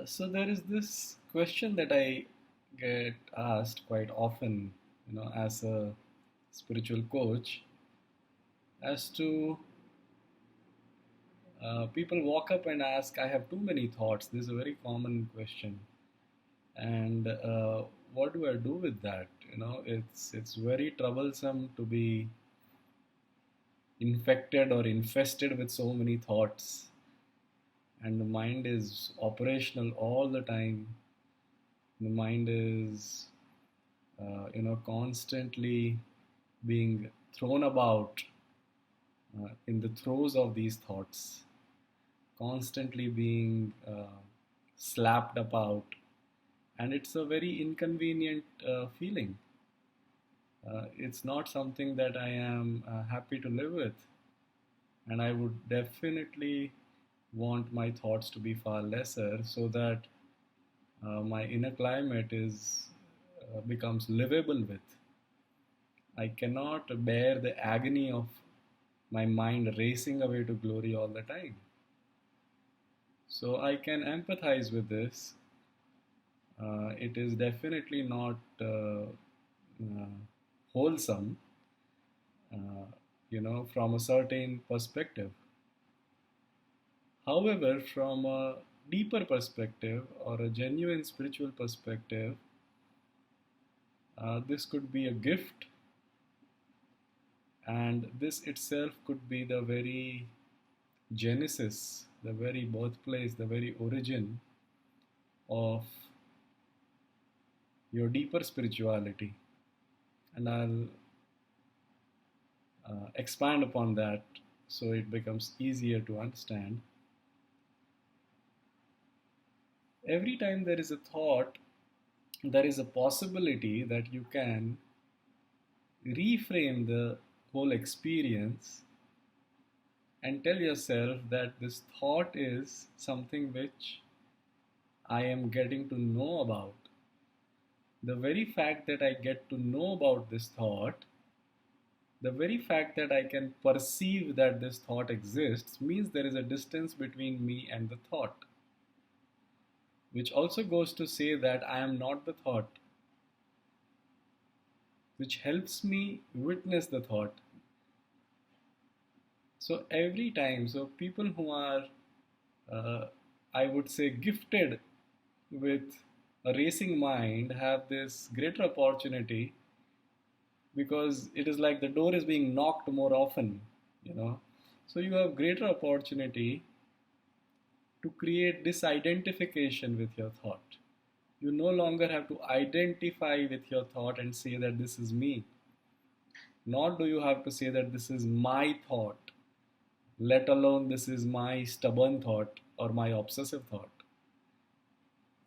So there is this question that I get asked quite often, as a spiritual coach, as to people walk up and ask, "I have too many thoughts." This is a very common question, and what do I do with that? It's very troublesome to be infected or infested with so many thoughts, and the mind is operational all the time. The mind is constantly being thrown about in the throes of these thoughts, constantly being slapped about, and it's a very inconvenient feeling. It's not something that I am happy to live with, and I would definitely want my thoughts to be far lesser so that my inner climate is becomes livable with. I cannot bear the agony of my mind racing away to glory all the time. So I can empathize with this. It is definitely not wholesome, uh, from a certain perspective. However, from a deeper perspective or a genuine spiritual perspective, this could be a gift, and this itself could be the very genesis, the very birthplace, the very origin of your deeper spirituality. And I'll expand upon that so it becomes easier to understand. Every time there is a thought, there is a possibility that you can reframe the whole experience and tell yourself that this thought is something which I am getting to know about. The very fact that I get to know about this thought, the very fact that I can perceive that this thought exists, means there is a distance between me and the thought, which also goes to say that I am not the thought, which helps me witness the thought. So every time, so people who are, uh, I would say, gifted with a racing mind have this greater opportunity because it is like the door is being knocked more often, you know. So you have greater opportunity to create disidentification with your thought. You no longer have to identify with your thought and say that this is me, nor do you have to say that this is my thought, let alone this is my stubborn thought or my obsessive thought.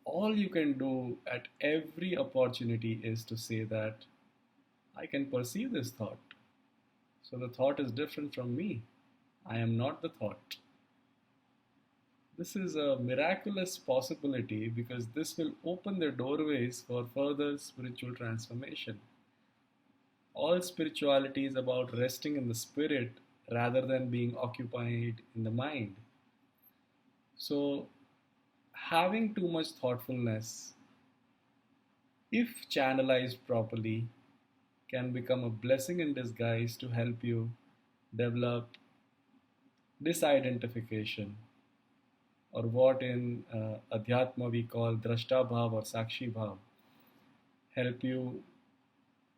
All you can do at every opportunity is to say that I can perceive this thought. So the thought is different from me. I am not the thought. This is a miraculous possibility because this will open the doorways for further spiritual transformation. All spirituality is about resting in the spirit rather than being occupied in the mind. So, having too much thoughtfulness, if channelized properly, can become a blessing in disguise to help you develop disidentification, or what in Adhyatma we call Drashta Bhav or Sakshi Bhav, help you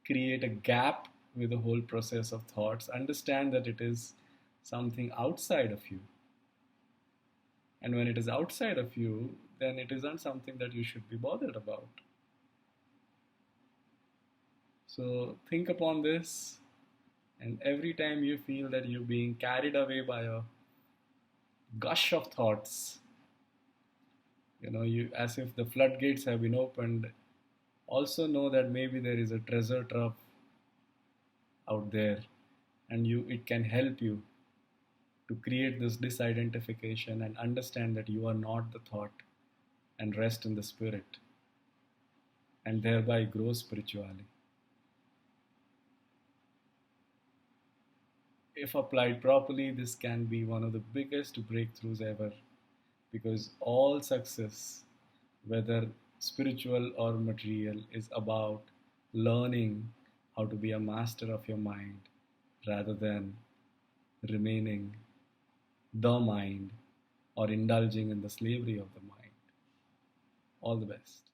create a gap with the whole process of thoughts, understand that it is something outside of you. And when it is outside of you, then it isn't something that you should be bothered about. So think upon this, and every time you feel that you're being carried away by a gush of thoughts, you as if the floodgates have been opened, also know that maybe there is a treasure trove out there, and it can help you to create this disidentification and understand that you are not the thought and rest in the spirit and thereby grow spiritually. If applied properly, this can be one of the biggest breakthroughs ever because all success whether spiritual or material, is about learning how to be a master of your mind rather than remaining the mind or indulging in the slavery of the mind. All the best.